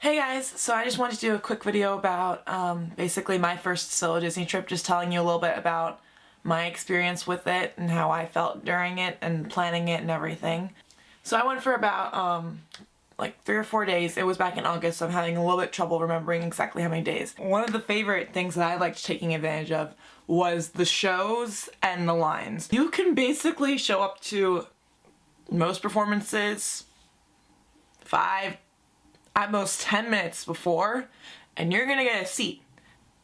Hey guys, so I just wanted to do a quick video about basically my first solo Disney trip, just telling you a little bit about my experience with it and how I felt during it and planning it and everything. So I went for about like 3 or 4 days. It was back in August, so I'm having a little bit trouble remembering exactly how many days. One of the favorite things that I liked taking advantage of was the shows and the lines. You can basically show up to most performances 5, at most 10 minutes before, and you're gonna get a seat.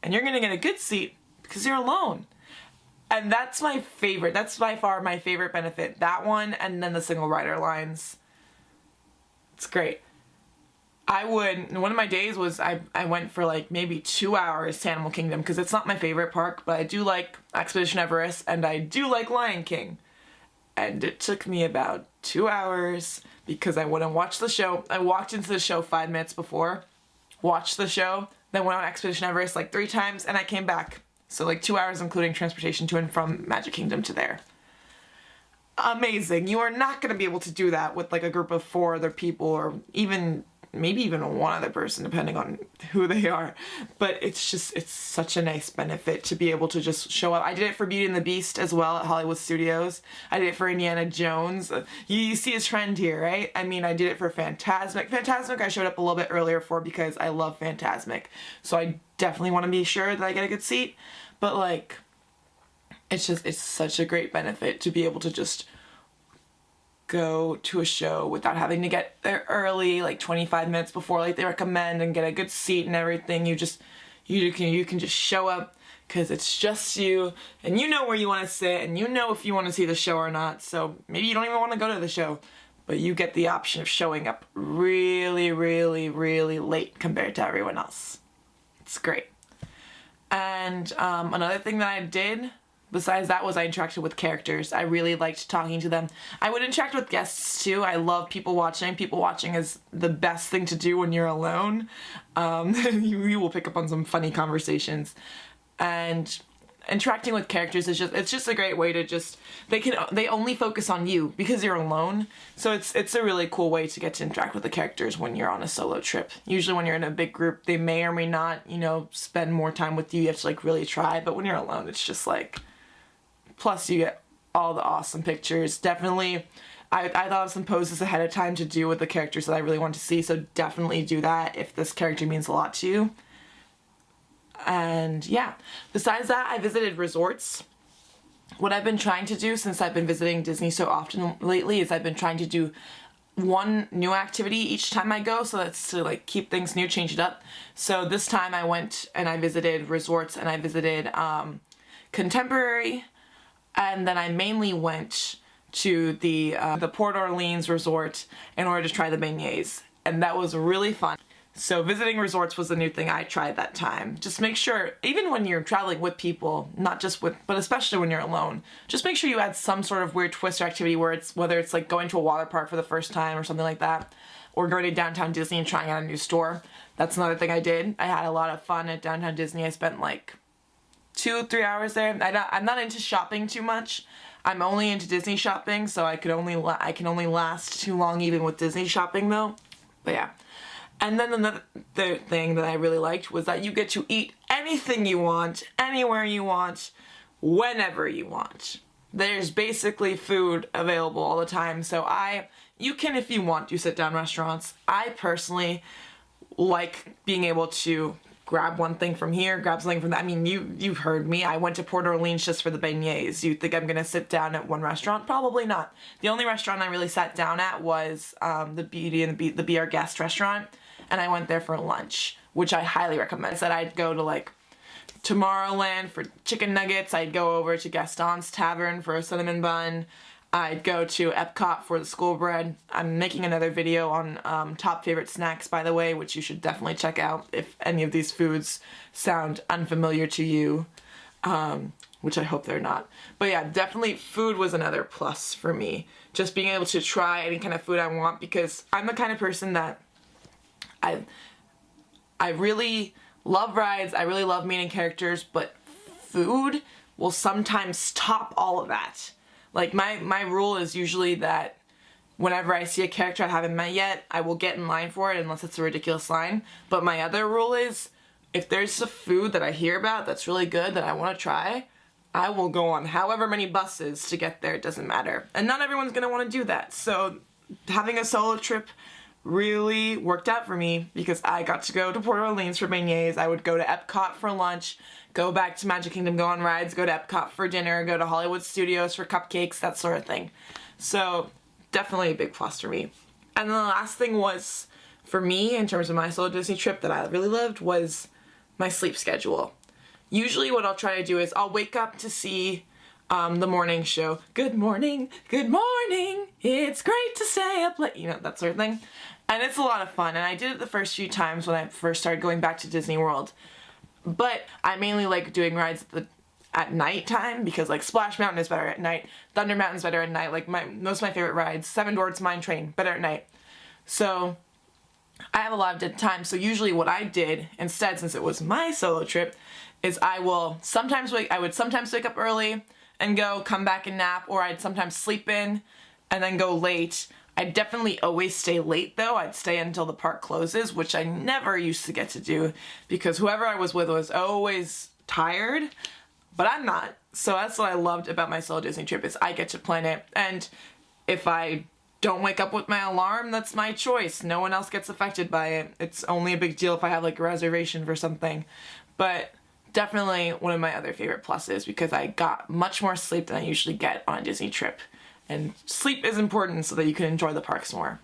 And you're gonna get a good seat because you're alone. And that's my favorite. That's by far my favorite benefit. That one, and then the single rider lines. It's great. One of my days was I went for like maybe 2 hours to Animal Kingdom because it's not my favorite park, but I do like Expedition Everest and I do like Lion King. And it took me about 2 hours because I went and watched the show. I walked into the show 5 minutes before, watched the show, then went on Expedition Everest like 3 times, and I came back. So like 2 hours including transportation to and from Magic Kingdom to there. Amazing. You are not going to be able to do that with like a group of 4 other people, or maybe even one other person depending on who they are. But it's such a nice benefit to be able to just show up. I did it for Beauty and the Beast as well at Hollywood Studios. I did it for Indiana Jones. You see a trend here, right? I mean, I did it for Fantasmic. Fantasmic I showed up a little bit earlier for because I love Fantasmic. So I definitely want to be sure that I get a good seat. But like, it's such a great benefit to be able to just go to a show without having to get there early, like 25 minutes before like they recommend, and get a good seat and everything. You can just show up because it's just you, and you know where you want to sit, and you know if you want to see the show or not. So maybe you don't even want to go to the show, but you get the option of showing up really, really, really late compared to everyone else. It's great. And another thing that I did besides that was I interacted with characters. I really liked talking to them. I would interact with guests too. I love people watching. People watching is the best thing to do when you're alone. You will pick up on some funny conversations. And interacting with characters is just a great way to they only focus on you because you're alone. So it's a really cool way to get to interact with the characters when you're on a solo trip. Usually when you're in a big group, they may or may not, spend more time with you. You have to like really try. But when you're alone, it's just like, plus you get all the awesome pictures. Definitely, I thought of some poses ahead of time to do with the characters that I really want to see, so definitely do that if this character means a lot to you. And yeah, besides that, I visited resorts. What I've been trying to do since I've been visiting Disney so often lately is I've been trying to do one new activity each time I go, so that's to like keep things new, change it up. So this time I went and I visited resorts, and I visited Contemporary, and then I mainly went to the Port Orleans resort in order to try the beignets, and that was really fun. So visiting resorts was a new thing I tried that time. Just make sure, even when you're traveling with people, but especially when you're alone, just make sure you add some sort of weird twist or activity whether it's like going to a water park for the first time or something like that, or going to downtown Disney and trying out a new store. That's another thing I did. I had a lot of fun at downtown Disney. I spent like 2-3 hours there. I'm not into shopping too much. I'm only into Disney shopping, so I can only last too long even with Disney shopping though. But yeah. And then another thing that I really liked was that you get to eat anything you want, anywhere you want, whenever you want. There's basically food available all the time, so you can, if you want, do sit-down restaurants. I personally like being able to grab one thing from here, grab something from that. I mean, you've heard me. I went to Port Orleans just for the beignets. You think I'm gonna sit down at one restaurant? Probably not. The only restaurant I really sat down at was the Beauty and the Be Our Guest restaurant, and I went there for lunch, which I highly recommend. I said I'd go to like Tomorrowland for chicken nuggets. I'd go over to Gaston's Tavern for a cinnamon bun. I'd go to Epcot for the school bread. I'm making another video on top favorite snacks, by the way, which you should definitely check out if any of these foods sound unfamiliar to you, which I hope they're not. But yeah, definitely food was another plus for me. Just being able to try any kind of food I want, because I'm the kind of person that I really love rides, I really love meeting characters, but food will sometimes top all of that. Like my rule is usually that whenever I see a character I haven't met yet, I will get in line for it unless it's a ridiculous line. But my other rule is, if there's a food that I hear about that's really good that I want to try, I will go on however many buses to get there, it doesn't matter. And not everyone's going to want to do that. So having a solo trip really worked out for me because I got to go to Port Orleans for beignets. I would go to Epcot for lunch, go back to Magic Kingdom, go on rides, go to Epcot for dinner, go to Hollywood Studios for cupcakes, that sort of thing. So definitely a big plus for me. And then the last thing was, for me, in terms of my solo Disney trip that I really loved, was my sleep schedule. Usually what I'll try to do is I'll wake up to see the morning show. Good morning, it's great to stay up late, you know, that sort of thing. And it's a lot of fun, and I did it the first few times when I first started going back to Disney World. But I mainly like doing rides at night time because, like, Splash Mountain is better at night, Thunder Mountain's better at night, like most of my favorite rides, Seven Dwarfs Mine Train, better at night. So I have a lot of dead time, so usually what I did instead, since it was my solo trip, is I would sometimes wake up early and come back and nap, or I'd sometimes sleep in and then go late. I definitely always stay late though. I'd stay until the park closes, which I never used to get to do because whoever I was with was always tired, but I'm not. So that's what I loved about my solo Disney trip, is I get to plan it. And if I don't wake up with my alarm, that's my choice. No one else gets affected by it. It's only a big deal if I have like a reservation for something. But definitely one of my other favorite pluses because I got much more sleep than I usually get on a Disney trip. And sleep is important so that you can enjoy the parks more.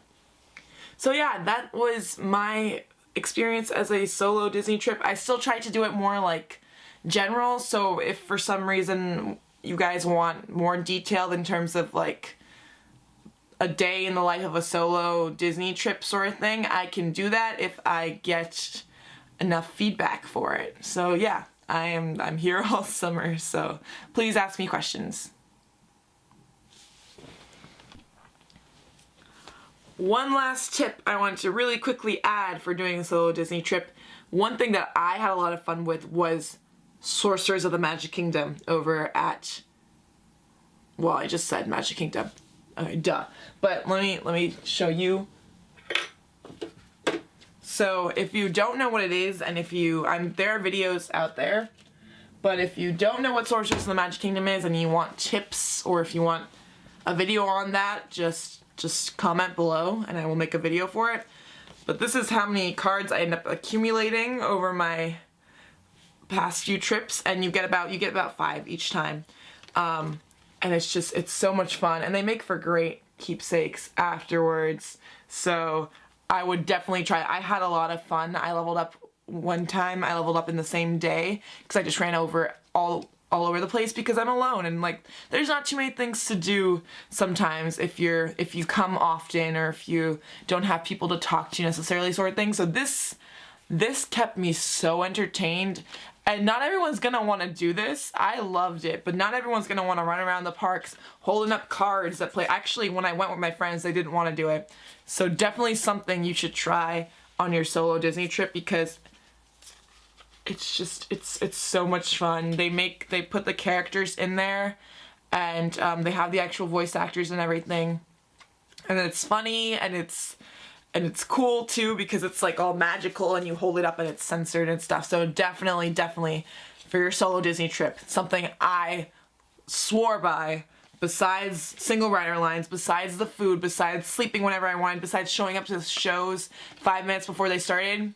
So yeah, that was my experience as a solo Disney trip. I still try to do it more like general, so if for some reason you guys want more detailed in terms of like a day in the life of a solo Disney trip sort of thing, I can do that if I get enough feedback for it. So yeah, I'm here all summer, so please ask me questions. One last tip I wanted to really quickly add for doing a solo Disney trip. One thing that I had a lot of fun with was Sorcerers of the Magic Kingdom over at, well, I just said Magic Kingdom. Duh. But let me show you. So if you don't know what it is, and there are videos out there, but if you don't know what Sorcerers of the Magic Kingdom is and you want tips, or if you want a video on that, just comment below and I will make a video for it. But this is how many cards I end up accumulating over my past few trips, and you get about 5 each time. And it's so much fun, and they make for great keepsakes afterwards. So I would definitely try it. I had a lot of fun. I leveled up one time. I leveled up in the same day because I just ran over all over the place because I'm alone, and like there's not too many things to do sometimes if you come often, or if you don't have people to talk to necessarily, sort of thing. So this kept me so entertained. And not everyone's gonna want to do this. I loved it, but not everyone's gonna want to run around the parks holding up cards that play. Actually, when I went with my friends, they didn't want to do it. So definitely something you should try on your solo Disney trip because it's so much fun. They put the characters in there, and they have the actual voice actors and everything, and it's funny, and it's cool too because it's like all magical and you hold it up and it's censored and stuff. So definitely for your solo Disney trip, something I swore by, besides single rider lines, besides the food, besides sleeping whenever I wanted, besides showing up to the shows 5 minutes before they started,